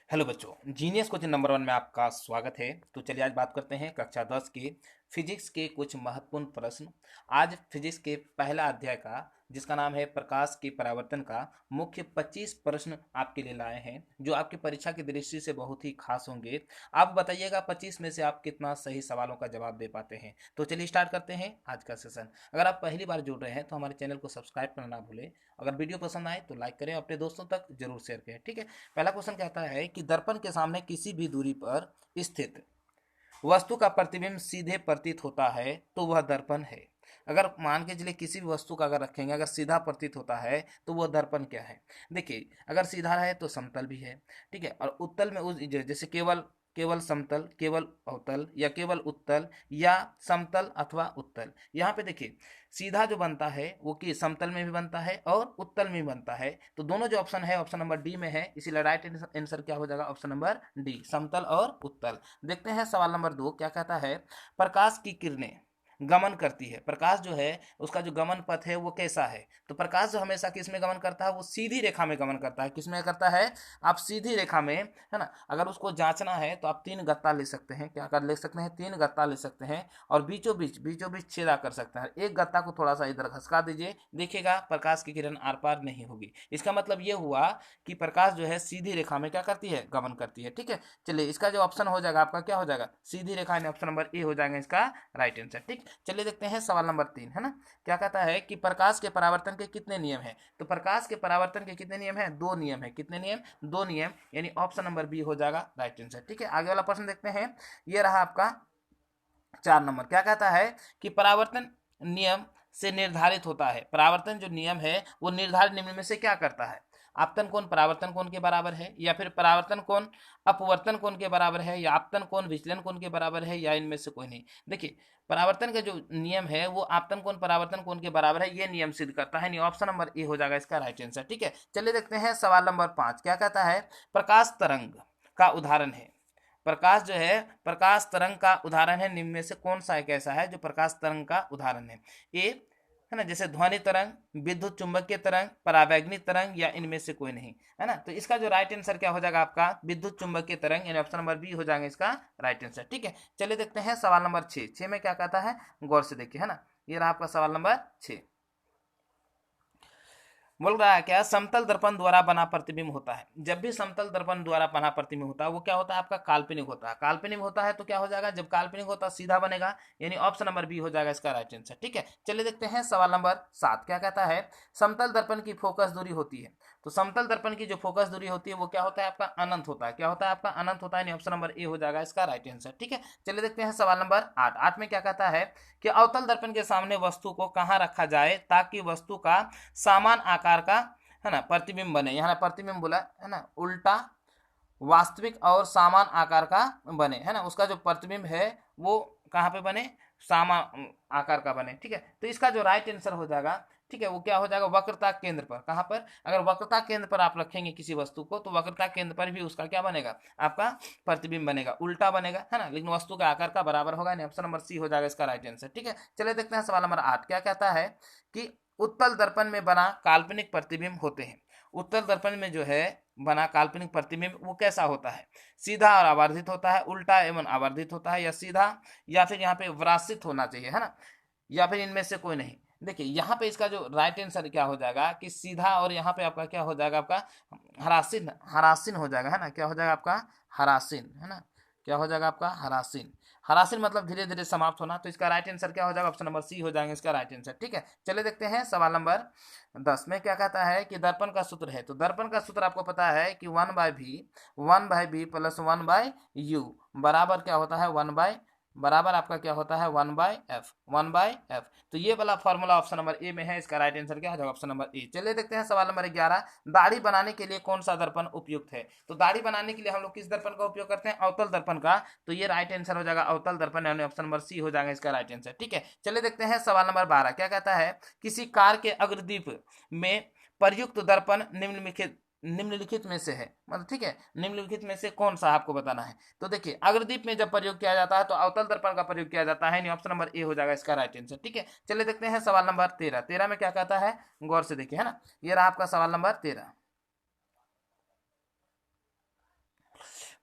Hello बच्चों, genius question number 1 में आपका स्वागत है। तो चलिए आज बात करते हैं कक्षा 10 के फिजिक्स के कुछ महत्वपूर्ण प्रश्न। आज फिजिक्स के पहला अध्याय का, जिसका नाम है प्रकाश के परावर्तन का, मुख्य 25 प्रश्न आपके लिए लाए हैं जो आपकी परीक्षा की दृष्टि से बहुत ही खास होंगे। आप बताइएगा 25 में से आप कितना सही सवालों का जवाब दे पाते हैं। तो चलिए स्टार्ट करते हैं आज का सेशन। अगर आप पहली बार जुड़ रहे हैं तो हमारे चैनल को सब्सक्राइब करना ना भूलें। अगर वीडियो पसंद आए तो लाइक करें, अपने दोस्तों तक जरूर शेयर करें। ठीक है। पहला क्वेश्चन कहता है कि दर्पण के सामने किसी भी दूरी पर स्थित वस्तु का प्रतिबिंब सीधे प्रतीत होता है तो वह दर्पण है। अगर मान के चलिए किसी भी वस्तु का अगर रखेंगे, अगर सीधा प्रतीत होता है तो वह दर्पण क्या है। देखिए, अगर सीधा है तो समतल भी है। ठीक है। और उत्तल में उस जैसे केवल केवल समतल, केवल अवतल, या केवल उत्तल, या समतल अथवा उत्तल। यहाँ पे देखिए, सीधा जो बनता है वो कि समतल में भी बनता है और उत्तल में भी बनता है। तो दोनों जो ऑप्शन है ऑप्शन नंबर डी में है, इसीलिए राइट आंसर क्या हो जाएगा, ऑप्शन नंबर डी, समतल और उत्तल। देखते हैं सवाल नंबर 2 क्या कहता है। प्रकाश की किरणें गमन करती है। प्रकाश जो है उसका जो गमन पथ है वो कैसा है। तो प्रकाश जो हमेशा किस में गमन करता है, वो सीधी रेखा में गमन करता है। किस में करता है, आप सीधी रेखा में, है ना। अगर उसको जांचना है तो आप 3 गत्ता ले सकते हैं। क्या कर ले सकते हैं, 3 गत्ता ले सकते हैं और बीचों बीच छेदा कर सकते हैं। एक गत्ता को थोड़ा सा इधर खसका दीजिए, देखिएगा प्रकाश की किरण आर पार नहीं होगी। इसका मतलब ये हुआ कि प्रकाश जो है सीधी रेखा में क्या करती है, गमन करती है। ठीक है। चलिए, इसका जो ऑप्शन हो जाएगा आपका क्या हो जाएगा, सीधी रेखा, यानी ऑप्शन नंबर ए हो जाएगा इसका राइट आंसर। ठीक। चलिए देखते हैं सवाल नंबर 3, है ना। क्या कहता है कि प्रकाश के परावर्तन के कितने नियम हैं। तो प्रकाश के परावर्तन के कितने नियम हैं, 2 नियम है। कितने नियम, 2 नियम, यानी ऑप्शन नंबर बी हो जाएगा राइट आंसर। ठीक है। आगे वाला प्रश्न देखते हैं। ये रहा आपका 4 नंबर। क्या कहता है कि परावर्तन नियम से निर्धारित होता है। परावर्तन जो नियम है वो निर्धारित नियम में से क्या करता है। आपतन कोण परावर्तन कोण के बराबर है, या फिर परावर्तन कोण अपवर्तन कोण के बराबर है, या आपतन कोण विचलन कोण के बराबर है, या इनमें से कोई नहीं। देखिए, परावर्तन का जो नियम है वो आपतन कोण परावर्तन कोण के बराबर है, ये नियम सिद्ध करता है। नहीं, ऑप्शन नंबर ए हो जाएगा इसका राइट आंसर। ठीक है। चलिए देखते हैं सवाल नंबर 5 क्या कहता है। प्रकाश तरंग का उदाहरण है। प्रकाश जो है, प्रकाश तरंग का उदाहरण है, निम्न में से कौन सा एक ऐसा है जो प्रकाश तरंग का उदाहरण है। ए, है ना, जैसे ध्वनि तरंग, विद्युत चुंबकीय तरंग, परावैग्निक तरंग, या इनमें से कोई नहीं, है ना। तो इसका जो राइट आंसर क्या हो जाएगा आपका, विद्युत चुंबकीय तरंग, यानी ऑप्शन नंबर बी हो जाएगा इसका राइट आंसर। ठीक है। चलिए देखते हैं सवाल नंबर 6 में क्या कहता है, गौर से देखिए, है ना। ये रहा आपका सवाल नंबर 6। बोल रहा है क्या, समतल दर्पण द्वारा बना प्रतिबिंब होता है। जब भी समतल दर्पण द्वारा बना प्रतिबिंब होता है वो क्या होता है आपका, काल्पनिक होता है। काल्पनिक होता है तो क्या हो जाएगा, जब काल्पनिक होता है सीधा बनेगा, यानी ऑप्शन नंबर बी हो जाएगा इसका राइट आंसर। ठीक है। चलिए देखते हैं सवाल नंबर 7 क्या कहता है। समतल दर्पण की फोकस दूरी होती है। तो समतल दर्पण की जो फोकस दूरी होती है वो क्या होता है आपका, अनंत होता है। क्या होता है आपका, अनंत होता है, यानी ऑप्शन नंबर ए हो जाएगा इसका राइट आंसर। ठीक है। चलिए देखते हैं सवाल नंबर 8 में क्या कहता है कि अवतल दर्पण के सामने वस्तु को कहाँ रखा जाए ताकि वस्तु का समान आकार का, है ना, प्रतिबिंब बने। यहाँ प्रतिबिंब बोला है ना, उल्टा वास्तविक और समान आकार का बने, है ना। उसका जो प्रतिबिंब है वो कहाँ पे बने, समान आकार का बने। ठीक है। तो इसका जो राइट आंसर हो जाएगा, ठीक है, वो क्या हो जाएगा, वक्रता केंद्र पर। कहाँ पर, अगर वक्रता केंद्र पर आप रखेंगे किसी वस्तु को तो वक्रता केंद्र पर भी उसका क्या बनेगा, आपका प्रतिबिंब बनेगा, उल्टा बनेगा, है ना, लेकिन वस्तु के आकार का बराबर होगा। ऑप्शन नंबर सी हो जाएगा इसका राइट आंसर। ठीक है। चलिए देखते हैं सवाल नंबर 8 क्या कहता है कि उत्तल दर्पण में बना काल्पनिक प्रतिबिंब होते हैं। उत्तल दर्पण में जो है बना काल्पनिक प्रतिबिंब वो कैसा होता है, सीधा और आवर्धित होता है, उल्टा एवं आवर्धित होता है, या सीधा, या फिर यहाँ पे व्रासित होना चाहिए, है ना, या फिर इनमें से कोई नहीं। देखिए, यहाँ पे इसका जो राइट आंसर क्या हो जाएगा कि सीधा, और यहाँ पे आपका क्या हो जाएगा, आपका हरासीन, हरासीन हो जाएगा, है ना। क्या हो जाएगा आपका, हरासीन, है ना। क्या हो जाएगा आपका, हरासीन। हरासीन मतलब धीरे धीरे समाप्त होना। तो इसका राइट आंसर क्या हो जाएगा, ऑप्शन नंबर सी हो जाएगा इसका राइट आंसर। ठीक है। चलिए देखते हैं सवाल नंबर 10 में क्या कहता है कि दर्पण का सूत्र है। तो दर्पण का सूत्र आपको पता है कि 1/v प्लस 1/u बराबर क्या होता है, 1 बराबर आपका क्या होता है, 1/f, 1/f। तो ये वाला फॉर्मूला ऑप्शन नंबर ए में है, इसका राइट आंसर क्या हो जाएगा, ऑप्शन नंबर ए। चलिए देखते हैं सवाल नंबर 11। दाढ़ी बनाने के लिए कौन सा दर्पण उपयुक्त है। तो दाढ़ी बनाने के लिए हम लोग किस दर्पण का उपयोग करते हैं, अवतल दर्पण का। तो ये राइट आंसर हो जाएगा अवतल दर्पण, यानी ऑप्शन नंबर सी हो जाएगा इसका राइट आंसर। ठीक है। चलिए देखते हैं सवाल नंबर 12 क्या कहता है। किसी कार के अग्रदीप में प्रयुक्त दर्पण निम्नलिखित में से है, मतलब ठीक है, निम्नलिखित में से कौन सा आपको बताना है। तो देखिए, अग्रदीप में जब प्रयोग किया जाता है तो अवतल दर्पण का प्रयोग किया जाता है, ऑप्शन नंबर ए हो जाएगा इसका राइट आंसर। ठीक है। चलिए देखते हैं सवाल नंबर 13 में क्या कहता है, गौर से देखिए, है ना। ये रहा आपका सवाल नंबर 13।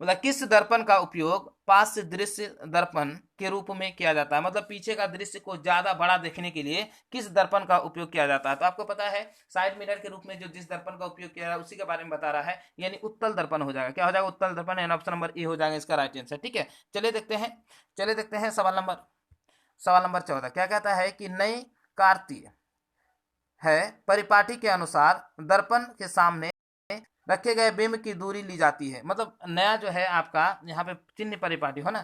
बोला किस दर्पण का उपयोग पार्श्व दृश्य दर्पण के रूप में किया जाता है, मतलब पीछे का दृश्य को ज्यादा बड़ा देखने के लिए किस दर्पण का उपयोग किया जाता है। तो आपको पता है साइड मिरर के रूप में जो जिस दर्पण का उपयोग किया जाता है उसी के बारे में बता रहा है, यानी उत्तल दर्पण हो जाएगा। क्या हो जाएगा? उत्तल दर्पण, यानी ऑप्शन नंबर ए हो जाएगा इसका राइट आंसर। ठीक है, चलिए देखते हैं सवाल नंबर 14 क्या कहता है कि नई कार्तीय है परिपाटी के अनुसार दर्पण के सामने रखे गए बिंब की दूरी ली जाती है। मतलब नया जो है आपका यहाँ पे चिन्ह परिपाटी हो ना,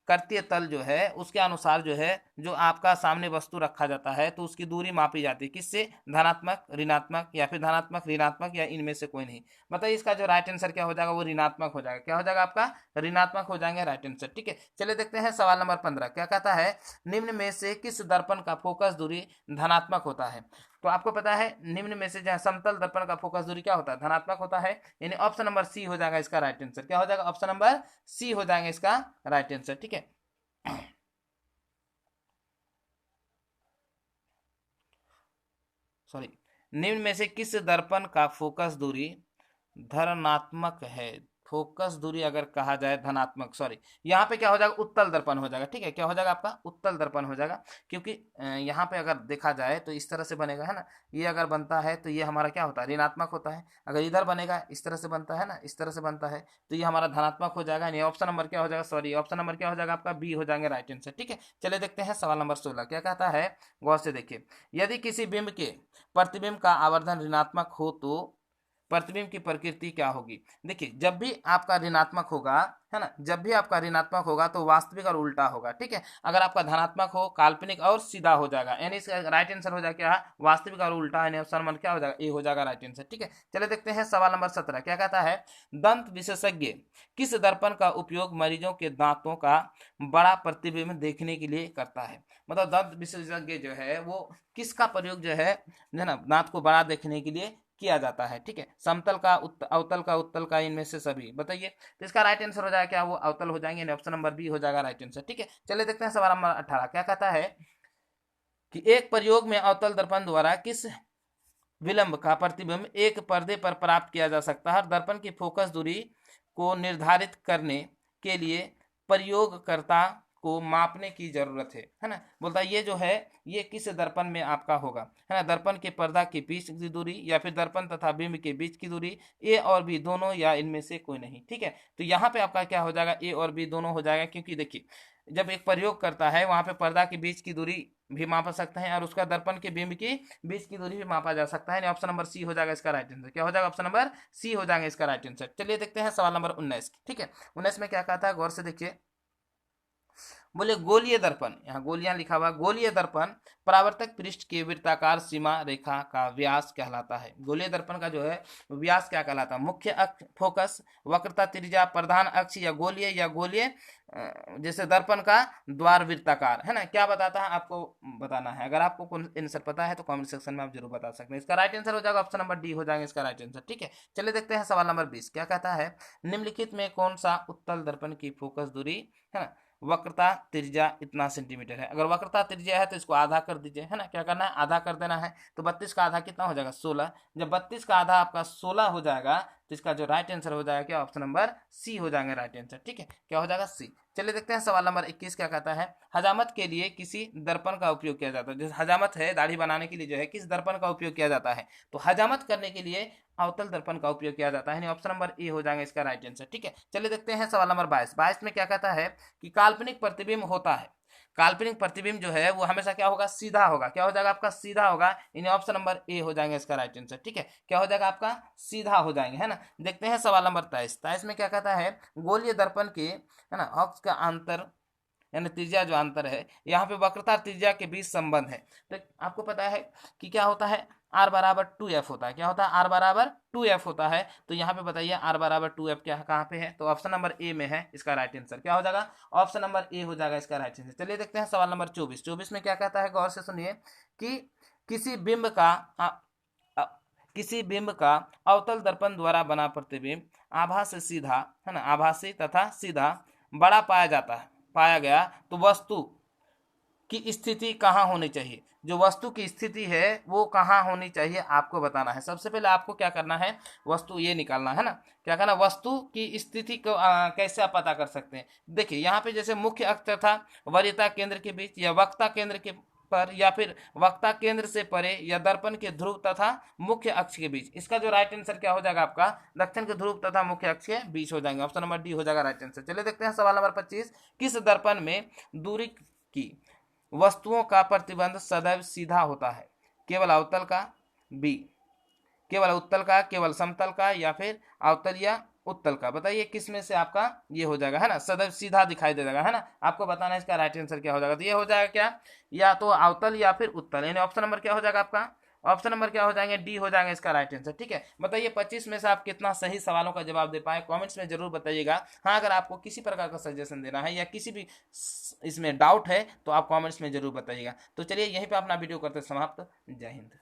कर्तीय तल जो है उसके अनुसार जो है जो आपका सामने वस्तु रखा जाता है तो उसकी दूरी मापी जाती है किससे? धनात्मक, ऋणात्मक, या फिर धनात्मक, ऋणात्मक, या इनमें से कोई नहीं। बताइए इसका जो राइट आंसर क्या हो जाएगा? वो ऋणात्मक हो जाएगा। क्या हो जाएगा आपका? ऋणात्मक हो जाएंगे राइट आंसर। ठीक है, चलिए देखते हैं सवाल नंबर 15 क्या कहता है, निम्न में से किस दर्पण का फोकस दूरी धनात्मक होता है। तो आपको पता है निम्न में से जहाँ समतल दर्पण का फोकस दूरी क्या होता है? धनात्मक होता है, यानी ऑप्शन नंबर सी हो जाएगा इसका राइट आंसर। क्या हो जाएगा? ऑप्शन नंबर सी हो जाएगा इसका राइट आंसर। ठीक है, सॉरी, निम्न में से किस दर्पण का फोकस दूरी धनात्मक है? फोकस दूरी अगर कहा जाए धनात्मक, सॉरी यहाँ पे क्या हो जाएगा? उत्तल दर्पण हो जाएगा। ठीक है, क्या हो जाएगा आपका? उत्तल दर्पण हो जाएगा, क्योंकि यहाँ पे अगर देखा जाए तो इस तरह से बनेगा है ना, ये अगर बनता है तो ये हमारा क्या होता है? ऋणात्मक होता है। अगर इधर बनेगा इस तरह से बनता है ना, इस तरह से बनता है तो ये हमारा धनात्मक हो जाएगा। यानी ऑप्शन नंबर क्या हो जाएगा? सॉरी, ऑप्शन नंबर क्या हो जाएगा आपका? बी हो जाएंगे राइट आंसर। ठीक है, चलिए देखते हैं सवाल नंबर 16 क्या कहता है, गौर से देखिए। यदि किसी बिंब के प्रतिबिंब का आवर्धन ऋणात्मक हो तो प्रतिबिंब की प्रकृति क्या होगी? देखिए जब भी आपका ऋणात्मक होगा है ना, जब भी आपका ऋणात्मक होगा तो वास्तविक और उल्टा होगा। ठीक है, अगर आपका धनात्मक हो काल्पनिक और सीधा हो जाएगा, यानी इसका राइट आंसर हो जाएगा क्या? वास्तविक और उल्टा, यानी ऑप्शन नंबर क्या हो जाएगा? ए हो जाएगा राइट आंसर। ठीक है, चलिए देखते हैं सवाल नंबर 17 क्या कहता है, दंत विशेषज्ञ किस दर्पण का उपयोग मरीजों के दांतों का बड़ा प्रतिबिंब देखने के लिए करता है। मतलब दंत विशेषज्ञ जो है वो किसका प्रयोग जो है ना दांत को बड़ा देखने के लिए किया जाता है। ठीक है, समतल का, अवतल का, उत्तल का, इनमें से सभी बताइए। तो इसका राइट आंसर हो जाएगा क्या? वो अवतल हो जाएंगे, ऑप्शन नंबर बी हो जाएगा राइट आंसर। ठीक है, चलिए देखते हैं सवाल नंबर 18 क्या कहता है कि एक प्रयोग में अवतल दर्पण द्वारा किस विलंब का प्रतिबिंब एक पर्दे पर प्राप्त किया जा सकता है। दर्पण की फोकस दूरी को निर्धारित करने के लिए प्रयोगकर्ता को मापने की जरूरत है ना। बोलता है ये जो है ये किस दर्पण में आपका होगा है ना, दर्पण के पर्दा के बीच की दूरी या फिर दर्पण तथा बिंब के बीच की दूरी, ए और बी दोनों या इनमें से कोई नहीं। ठीक है, तो यहाँ पे आपका क्या हो जाएगा? ए और बी दोनों हो जाएगा, क्योंकि देखिए जब एक प्रयोग करता है वहां पे पर्दा के बीच की दूरी भी मापा सकते हैं और उसका दर्पण के बिंब की बीच की दूरी भी मापा जा सकता है। ऑप्शन नंबर सी हो जाएगा इसका राइट आंसर। क्या हो जाएगा? ऑप्शन नंबर सी हो जाएगा इसका राइट आंसर। चलिए देखते हैं सवाल नंबर 19। ठीक है, 19 में क्या कहता है, गौर से देखिए। बोले गोलीय दर्पण, यहाँ गोलियां लिखा हुआ, गोलीय दर्पण परावर्तक पृष्ठ की वृत्ताकार सीमा रेखा का व्यास कहलाता है। गोलीय दर्पण का जो है व्यास क्या कहलाता है? मुख्य अक्ष, फोकस, वक्रता, त्रिज्या, प्रधान अक्ष, या गोलीय जैसे दर्पण का द्वार वृत्ताकार है ना। क्या बताता है आपको बताना है। अगर आपको कौन आंसर पता है तो कमेंट सेक्शन में आप जरूर बता सकते हैं। इसका राइट आंसर हो जाएगा ऑप्शन नंबर डी हो जाएगा इसका राइट आंसर। ठीक है, चलिए देखते हैं सवाल नंबर 20 क्या कहता है, निम्नलिखित में कौन सा उत्तल दर्पण की फोकस दूरी है ना वक्रता त्रिज्या इतना सेंटीमीटर है। अगर वक्रता त्रिज्या है तो इसको आधा कर दीजिए है ना। क्या करना है? आधा कर देना है। तो 32 का आधा कितना हो जाएगा? 16। जब 32 का आधा आपका 16 हो जाएगा तो इसका जो राइट आंसर हो जाएगा क्या? ऑप्शन नंबर सी हो जाएगा राइट आंसर। ठीक है, क्या हो जाएगा? सी। चलिए देखते हैं सवाल नंबर 21 क्या कहता है, हजामत के लिए किसी दर्पण का उपयोग किया जाता है। जैसे हजामत है दाढ़ी बनाने के लिए जो है किस दर्पण का उपयोग किया जाता है? तो हजामत करने के लिए अवतल दर्पण का उपयोग किया जाता है। ऑप्शन नंबर ए हो जाएगा इसका राइट आंसर। ठीक है, चलिए देखते हैं सवाल नंबर 22। 22 में क्या कहता है कि काल्पनिक प्रतिबिंब होता है, काल्पनिक प्रतिबिंब जो है वो हमेशा क्या होगा? सीधा होगा। क्या हो जाएगा आपका? सीधा होगा। इन ऑप्शन नंबर ए हो जाएंगे इसका राइट आंसर। ठीक है, क्या हो जाएगा आपका? सीधा हो जाएंगे है ना। देखते हैं सवाल नंबर 23। 23 में क्या कहता है, गोलीय दर्पण के है ना अक्ष का अंतर यानी त्रिज्या जो अंतर है, यहाँ पे वक्रता त्रिज्या के बीच संबंध है। तो आपको पता है कि क्या होता है? आर बराबर 2f होता है। क्या होता है? आर बराबर 2f होता है। तो यहाँ पे बताइए आर बराबर 2f क्या कहाँ पे है? तो ऑप्शन नंबर ए में है इसका राइट आंसर। क्या हो जाएगा? ऑप्शन नंबर ए हो जाएगा इसका राइट आंसर। चलिए देखते हैं सवाल नंबर 24। 24 में क्या कहता है, गौर से सुनिए कि किसी बिंब का अ, किसी बिंब का अवतल दर्पण द्वारा बना प्रतिबिंब आभास से सीधा है ना, आभासी तथा सीधा बड़ा पाया गया तो वस्तु की स्थिति कहाँ होनी चाहिए, जो वस्तु की स्थिति है वो कहाँ होनी चाहिए आपको बताना है। सबसे पहले आपको क्या करना है, वस्तु ये निकालना है ना, क्या करना, वस्तु की स्थिति को कैसे आप पता कर सकते हैं। देखिए यहाँ पे जैसे मुख्य अक्ष तथा वरीयता केंद्र के बीच, या वक्ता केंद्र के पर, या फिर वक्ता केंद्र से परे, या दर्पण के ध्रुव तथा मुख्य अक्ष के बीच। इसका जो राइट आंसर क्या हो जाएगा आपका, दक्षिण के ध्रुव तथा मुख्य अक्ष के बीच हो जाएंगे। ऑप्शन नंबर डी हो जाएगा राइट आंसर। चलिए देखते हैं सवाल नंबर 25। किस दर्पण में दूरी की वस्तुओं का प्रतिबंध सदैव सीधा होता है, केवल अवतल का, बी केवल उत्तल का, केवल समतल का, या फिर अवतल या उत्तल का। बताइए किस में से आपका ये हो जाएगा, है ना, सदैव सीधा दिखाई दे जाएगा, है ना। आपको बताना है इसका राइट आंसर क्या हो जाएगा। तो ये हो जाएगा क्या, या तो अवतल या फिर उत्तल, यानी ऑप्शन नंबर क्या हो जाएगा आपका, ऑप्शन नंबर क्या हो जाएंगे, डी हो जाएगा इसका राइट आंसर। ठीक है, बताइए 25 में से आप कितना सही सवालों का जवाब दे पाए, कमेंट्स में जरूर बताइएगा। हाँ, अगर आपको किसी प्रकार का सजेशन देना है या किसी भी इसमें डाउट है तो आप कमेंट्स में जरूर बताइएगा। तो चलिए यहीं पे अपना वीडियो करते समाप्त। जय हिंद।